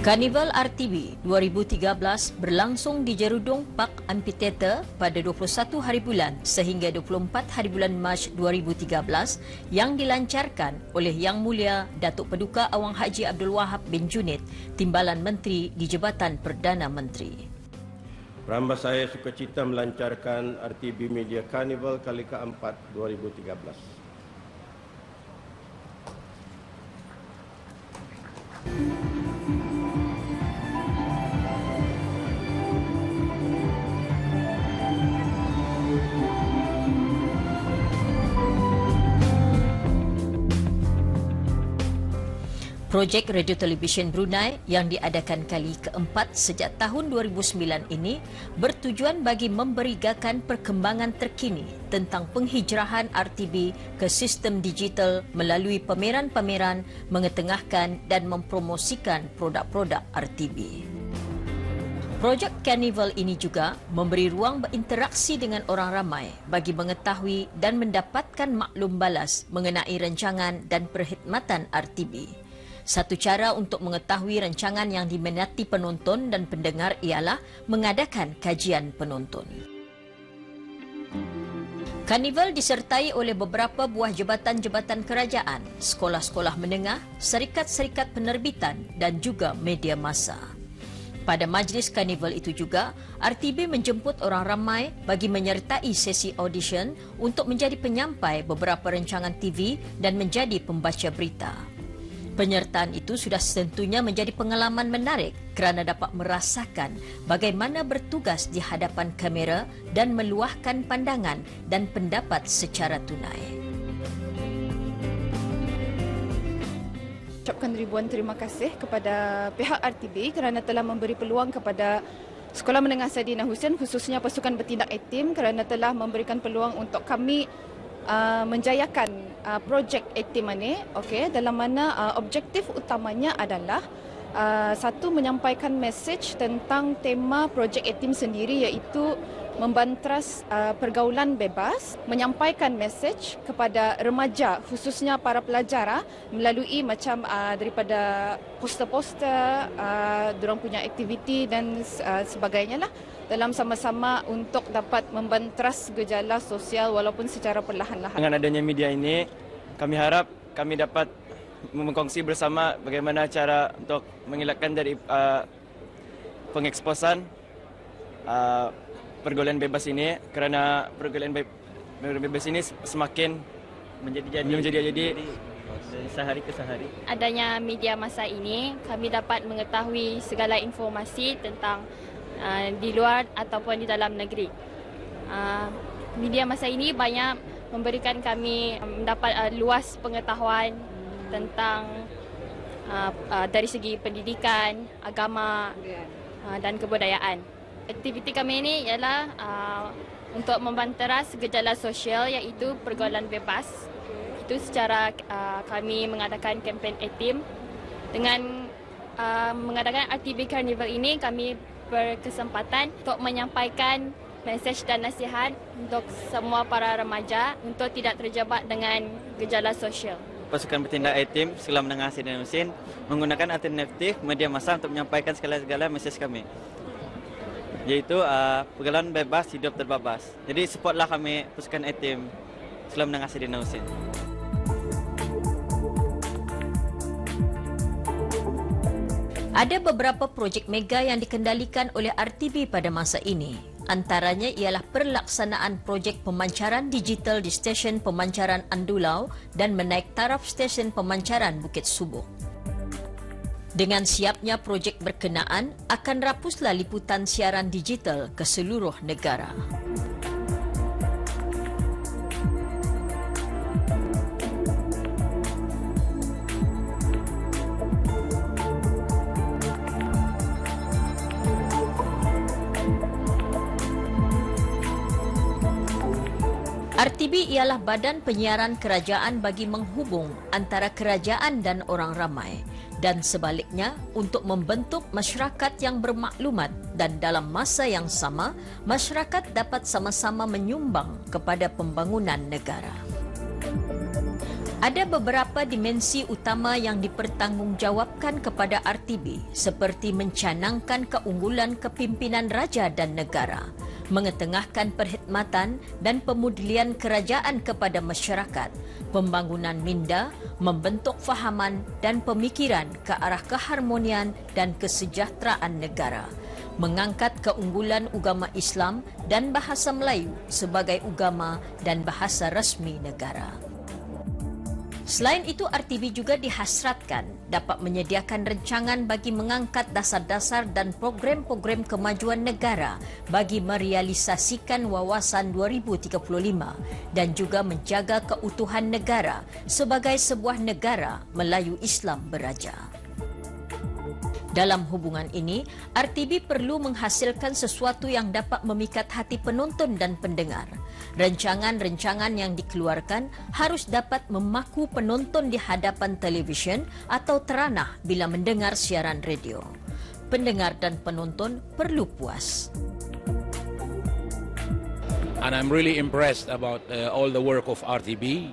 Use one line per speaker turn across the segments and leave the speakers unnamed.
Karnival RTB 2013 berlangsung di Jerudong Park Amphitheatre pada 21 hari bulan sehingga 24 hari bulan Mac 2013 yang dilancarkan oleh Yang Mulia Datuk Paduka Awang Haji Abdul Wahab bin Junid, Timbalan Menteri di Jabatan Perdana Menteri.
Perambah saya sukacita melancarkan RTB Media Carnival kali keempat 2013.
Projek Radio Televisyen Brunei yang diadakan kali keempat sejak tahun 2009 ini bertujuan bagi memberigakan perkembangan terkini tentang penghijrahan RTB ke sistem digital melalui pameran-pameran, mengetengahkan dan mempromosikan produk-produk RTB. Projek Karnival ini juga memberi ruang berinteraksi dengan orang ramai bagi mengetahui dan mendapatkan maklum balas mengenai rancangan dan perkhidmatan RTB. Satu cara untuk mengetahui rancangan yang diminati penonton dan pendengar ialah mengadakan kajian penonton. Karnival disertai oleh beberapa buah jabatan-jabatan kerajaan, sekolah-sekolah menengah, syarikat-syarikat penerbitan dan juga media massa. Pada majlis karnival itu juga, RTB menjemput orang ramai bagi menyertai sesi audition untuk menjadi penyampai beberapa rancangan TV dan menjadi pembaca berita. Penyertaan itu sudah tentunya menjadi pengalaman menarik kerana dapat merasakan bagaimana bertugas di hadapan kamera dan meluahkan pandangan dan pendapat secara tunai.
Ucapkan ribuan terima kasih kepada pihak RTB kerana telah memberi peluang kepada Sekolah Menengah Sadina Hussein, khususnya pasukan bertindak A-Team, kerana telah memberikan peluang untuk kami menjayakan projek A-Team ini, dalam mana objektif utamanya adalah satu, menyampaikan mesej tentang tema projek A-Team sendiri, iaitu membantras pergaulan bebas, menyampaikan mesej kepada remaja khususnya para pelajar melalui macam daripada poster-poster, diorang punya aktiviti dan sebagainya lah, dalam sama-sama untuk dapat membantras gejala sosial walaupun secara perlahan-lahan.
Dengan adanya media ini, kami harap kami dapat mengkongsi bersama bagaimana cara untuk mengelakkan dari pengeksposan pergaulan bebas ini, kerana pergaulan bebas ini semakin menjadi sehari ke sehari.
Adanya media masa ini, kami dapat mengetahui segala informasi tentang di luar ataupun di dalam negeri. Media masa ini banyak memberikan kami mendapat luas pengetahuan tentang dari segi pendidikan, agama dan kebudayaan. Aktiviti kami ini ialah untuk membantras gejala sosial, iaitu pergaulan bebas. Itu secara kami mengadakan kempen A-Team. Dengan mengadakan RTB Carnival ini, kami berkesempatan untuk menyampaikan mesej dan nasihat untuk semua para remaja untuk tidak terjebak dengan gejala sosial.
Pasukan bertindak A-Team Sekolah Menengah Sadina Hussein menggunakan alternatif media massa untuk menyampaikan segala mesej kami, iaitu pergaulan bebas, hidup terbabas. Jadi supportlah kami pasukan A-Team Sekolah Menengah Sadina Hussein.
Ada beberapa projek mega yang dikendalikan oleh RTB pada masa ini. Antaranya ialah pelaksanaan projek pemancaran digital di stesen pemancaran Andulau dan menaik taraf stesen pemancaran Bukit Subuh. Dengan siapnya projek berkenaan, akan rapuslah liputan siaran digital ke seluruh negara. RTB ialah badan penyiaran kerajaan bagi menghubung antara kerajaan dan orang ramai dan sebaliknya untuk membentuk masyarakat yang bermaklumat dan dalam masa yang sama masyarakat dapat sama-sama menyumbang kepada pembangunan negara. Ada beberapa dimensi utama yang dipertanggungjawabkan kepada RTB seperti mencanangkan keunggulan kepimpinan raja dan negara, mengetengahkan perkhidmatan dan pemudian kerajaan kepada masyarakat, pembangunan minda, membentuk fahaman dan pemikiran ke arah keharmonian dan kesejahteraan negara, mengangkat keunggulan agama Islam dan bahasa Melayu sebagai agama dan bahasa rasmi negara. Selain itu, RTB juga dihasratkan dapat menyediakan rancangan bagi mengangkat dasar-dasar dan program-program kemajuan negara bagi merealisasikan wawasan 2035 dan juga menjaga keutuhan negara sebagai sebuah negara Melayu Islam beraja. Dalam hubungan ini, RTB perlu menghasilkan sesuatu yang dapat memikat hati penonton dan pendengar. Rancangan-rancangan yang dikeluarkan harus dapat memaku penonton di hadapan televisyen atau teranah bila mendengar siaran radio. Pendengar dan penonton perlu puas.
And I'm really impressed about all the work of RTB,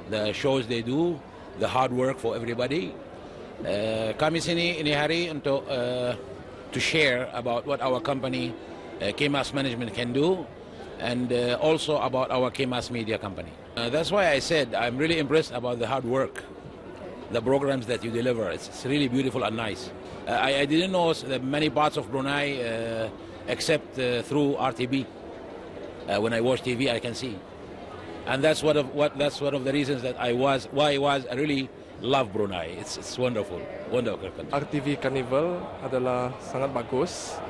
the shows they do, the hard work for everybody. Kami sini ini hari untuk to share about what our company KMAS Management can do and also about our KMAS Media Company. That's why I said I'm really impressed about the hard work, the programs that you deliver. It's really beautiful and nice. I didn't know that many parts of Brunei except through RTB. When I watch TV, I can see, and that's one of the reasons that I really love Brunei. It's wonderful, wonderful.
RTV Carnival adalah sangat bagus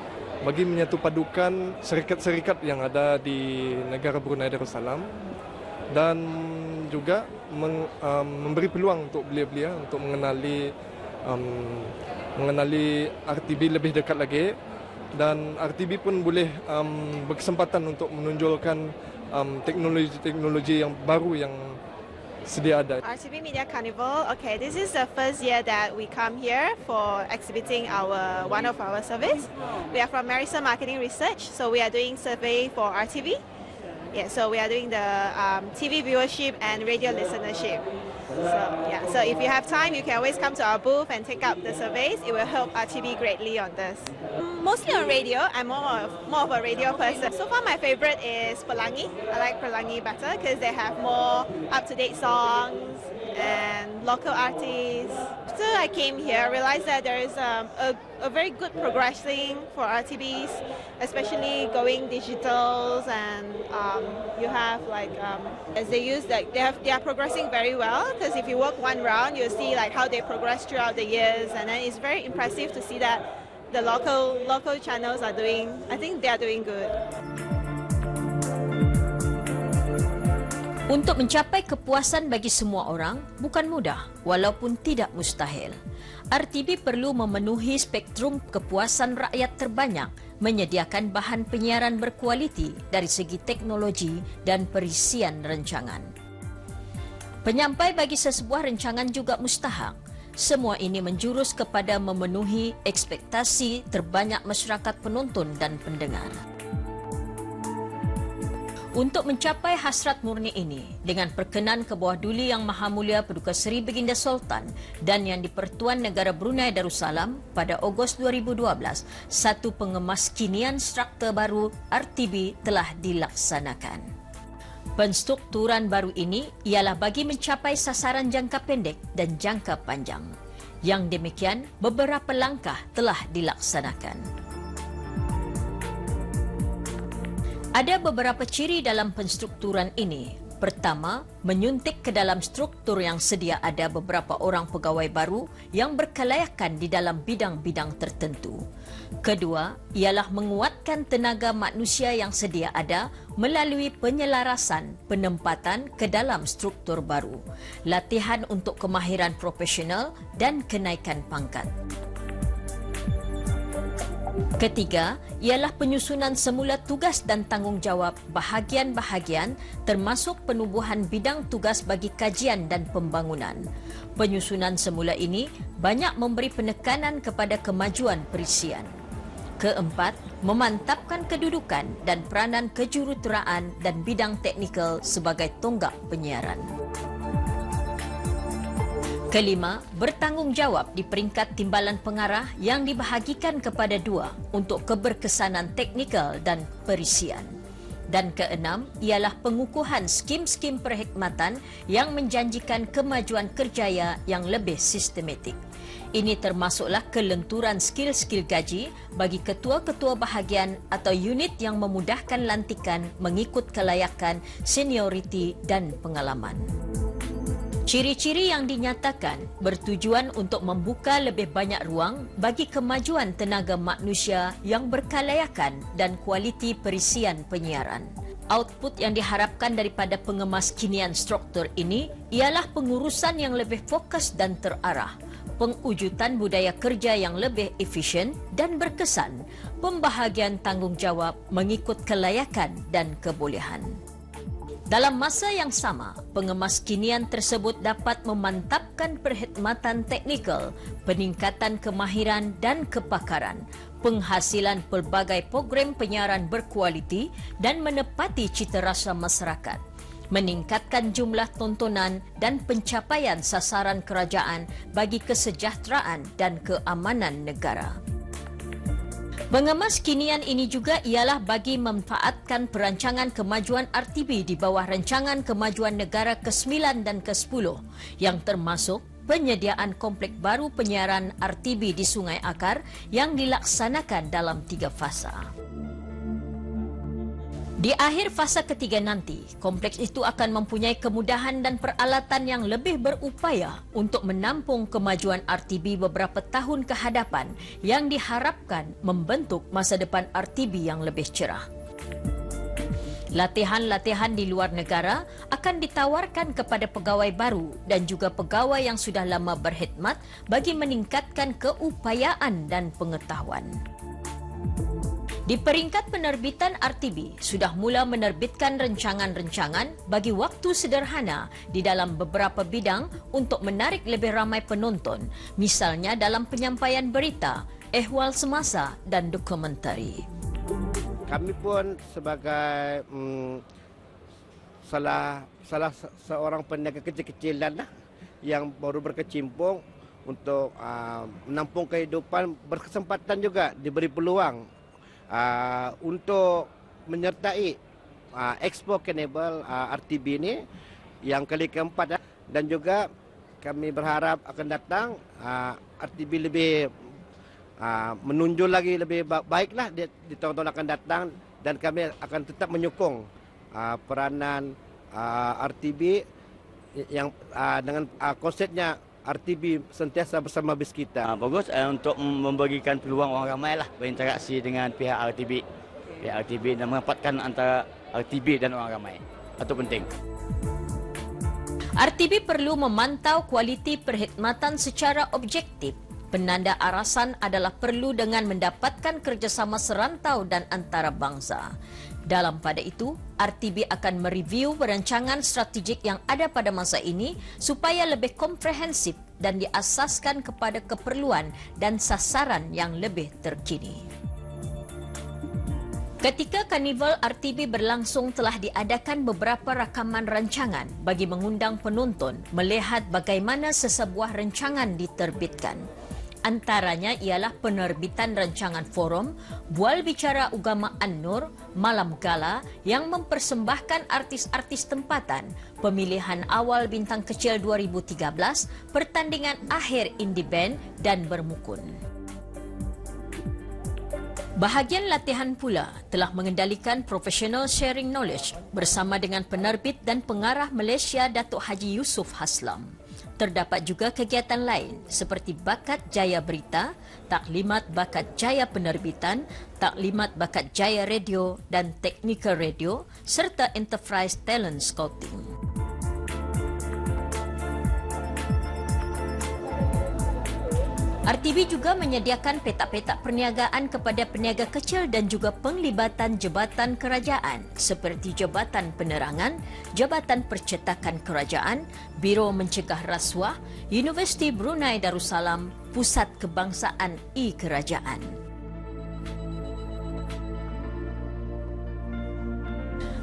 bagi menyatu padukan syarikat-syarikat yang ada di negara Brunei Darussalam dan juga memberi peluang untuk belia-belia untuk mengenali RTB lebih dekat lagi, dan RTB pun boleh berkesempatan untuk menonjolkan teknologi-teknologi yang baru yang sedia ada.
RTB Media Carnival. Okay, this is the first year that we come here for exhibiting one of our service. We are from Marisa Marketing Research, so we are doing survey for RTB. Yeah, so we are doing the TV viewership and radio listenership. So if you have time, you can always come to our booth and take up the surveys. It will help RTB greatly on this. Mostly on radio. I'm more of a radio person. So far, my favorite is Pelangi. I like Pelangi better because they have more up-to-date songs and local artists. So I came here, I realized that there is a very good progressing for RTBs, especially going digitals, and you have like as they use like they are progressing very well, because if you walk one round, you'll see like how they progress throughout the years, and then it's very impressive to see that the local channels are doing. I think they are doing good.
Untuk mencapai kepuasan bagi semua orang bukan mudah walaupun tidak mustahil. RTB perlu memenuhi spektrum kepuasan rakyat terbanyak, menyediakan bahan penyiaran berkualiti dari segi teknologi dan perisian rancangan. Penyampai bagi sesebuah rancangan juga mustahak. Semua ini menjurus kepada memenuhi ekspektasi terbanyak masyarakat penonton dan pendengar. Untuk mencapai hasrat murni ini, dengan perkenan ke bawah duli Yang Maha Mulia Paduka Seri Baginda Sultan dan Yang di-Pertuan Negara Brunei Darussalam pada Ogos 2012, satu pengemaskinian struktur baru RTB telah dilaksanakan. Penstrukturan baru ini ialah bagi mencapai sasaran jangka pendek dan jangka panjang. Yang demikian, beberapa langkah telah dilaksanakan. Ada beberapa ciri dalam penstrukturan ini. Pertama, menyuntik ke dalam struktur yang sedia ada beberapa orang pegawai baru yang berkelayakan di dalam bidang-bidang tertentu. Kedua, ialah menguatkan tenaga manusia yang sedia ada melalui penyelarasan penempatan ke dalam struktur baru, latihan untuk kemahiran profesional dan kenaikan pangkat. Ketiga, ialah penyusunan semula tugas dan tanggungjawab bahagian-bahagian termasuk penubuhan bidang tugas bagi kajian dan pembangunan. Penyusunan semula ini banyak memberi penekanan kepada kemajuan perisian. Keempat, memantapkan kedudukan dan peranan kejuruteraan dan bidang teknikal sebagai tonggak penyiaran. Kelima, bertanggungjawab di peringkat timbalan pengarah yang dibahagikan kepada 2 untuk keberkesanan teknikal dan perisian. Dan keenam, ialah pengukuhan skim-skim perkhidmatan yang menjanjikan kemajuan kerjaya yang lebih sistematik. Ini termasuklah kelenturan skill-skill gaji bagi ketua-ketua bahagian atau unit yang memudahkan lantikan mengikut kelayakan, senioriti dan pengalaman. Ciri-ciri yang dinyatakan bertujuan untuk membuka lebih banyak ruang bagi kemajuan tenaga manusia yang berkelayakan dan kualiti perisian penyiaran. Output yang diharapkan daripada pengemas kinian struktur ini ialah pengurusan yang lebih fokus dan terarah, pengujudan budaya kerja yang lebih efisien dan berkesan, pembahagian tanggungjawab mengikut kelayakan dan kebolehan. Dalam masa yang sama, pengemas kinian tersebut dapat memantapkan perkhidmatan teknikal, peningkatan kemahiran dan kepakaran, penghasilan pelbagai program penyiaran berkualiti dan menepati citarasa masyarakat, meningkatkan jumlah tontonan dan pencapaian sasaran kerajaan bagi kesejahteraan dan keamanan negara. Pengemas kinian ini juga ialah bagi memanfaatkan perancangan kemajuan RTB di bawah Rancangan Kemajuan Negara ke-9 dan ke-10 yang termasuk penyediaan kompleks baru penyiaran RTB di Sungai Akar yang dilaksanakan dalam 3 fasa. Di akhir fasa ketiga nanti, kompleks itu akan mempunyai kemudahan dan peralatan yang lebih berupaya untuk menampung kemajuan RTB beberapa tahun ke hadapan yang diharapkan membentuk masa depan RTB yang lebih cerah. Latihan-latihan di luar negara akan ditawarkan kepada pegawai baru dan juga pegawai yang sudah lama berkhidmat bagi meningkatkan keupayaan dan pengetahuan. Di peringkat penerbitan RTB sudah mula menerbitkan rancangan-rancangan bagi waktu sederhana di dalam beberapa bidang untuk menarik lebih ramai penonton, misalnya dalam penyampaian berita, ehwal semasa dan dokumentari.
Kami pun sebagai salah seorang peniaga kecil-kecilan yang baru berkecimpung untuk menampung kehidupan, berkesempatan juga diberi peluang untuk menyertai Expo Carnival RTB ini yang kali keempat, dan juga kami berharap akan datang RTB lebih menunjuk lagi lebih baiklah di tahun-tahun akan datang, dan kami akan tetap menyokong peranan RTB yang dengan konsepnya RTB sentiasa bersama bis kita.
Bagus untuk memberikan peluang orang ramai lah berinteraksi dengan pihak RTB. Pihak RTB dan merapatkan antara RTB dan orang ramai. Itu penting.
RTB perlu memantau kualiti perkhidmatan secara objektif. Penanda arasan adalah perlu dengan mendapatkan kerjasama serantau dan antarabangsa. Dalam pada itu, RTB akan mereview perancangan strategik yang ada pada masa ini supaya lebih komprehensif dan diasaskan kepada keperluan dan sasaran yang lebih terkini. Ketika Karnival RTB berlangsung telah diadakan beberapa rakaman rancangan bagi mengundang penonton melihat bagaimana sesebuah rancangan diterbitkan. Antaranya ialah penerbitan rancangan forum, Bual Bicara Ugama An-Nur, Malam Gala yang mempersembahkan artis-artis tempatan, pemilihan awal bintang kecil 2013, pertandingan akhir indie band dan bermukun. Bahagian latihan pula telah mengendalikan professional sharing knowledge bersama dengan penerbit dan pengarah Malaysia Datuk Haji Yusof Haslam. Terdapat juga kegiatan lain seperti Bakat Jaya Berita, Taklimat Bakat Jaya Penerbitan, Taklimat Bakat Jaya Radio dan Teknikal Radio serta Enterprise Talent Scouting. RTB juga menyediakan petak-petak perniagaan kepada peniaga kecil dan juga penglibatan jabatan kerajaan seperti Jabatan Penerangan, Jabatan Percetakan Kerajaan, Biro Mencegah Rasuah, Universiti Brunei Darussalam, Pusat Kebangsaan E-Kerajaan.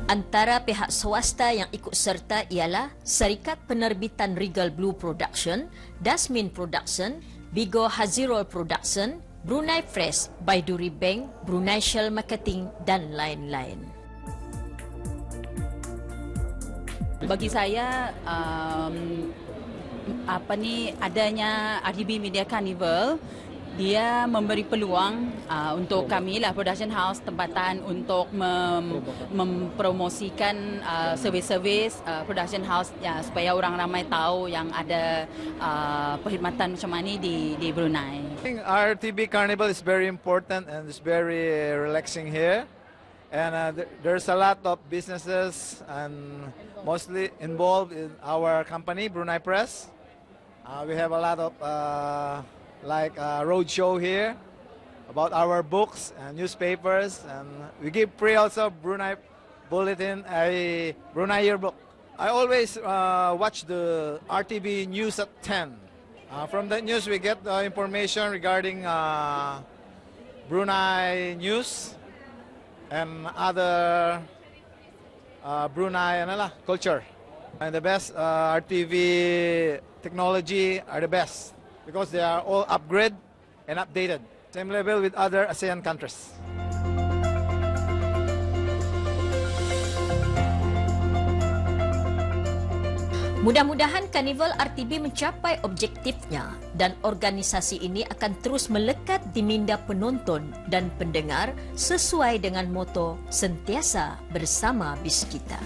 Antara pihak swasta yang ikut serta ialah Syarikat Penerbitan Regal Blue Production, Dasmin Production, Bigo Hazirul Production, Brunei Fresh, Baiduri Bank, Brunei Shell Marketing dan lain-lain.
Bagi saya, adanya RTB Media Carnival, dia memberi peluang untuk kami lah production house tempatan untuk mempromosikan servis-servis production house supaya orang ramai tahu yang ada perkhidmatan macam ni di Brunei.
I think RTB Carnival is very important and it's very relaxing here. And there's a lot of businesses and mostly involved in our company, Brunei Press. We have a lot of like a road show here about our books and newspapers, and we give free also Brunei Bulletin, a Brunei Yearbook. I always watch the RTB News at 10. From that news we get information regarding Brunei news and other Brunei culture. And the best RTV technology are the best, because they are all upgraded and updated, same level with other ASEAN countries.
Mudah-mudahan Karnival RTB mencapai objektifnya dan organisasi ini akan terus melekat di minda penonton dan pendengar sesuai dengan moto sentiasa bersama BIS kita.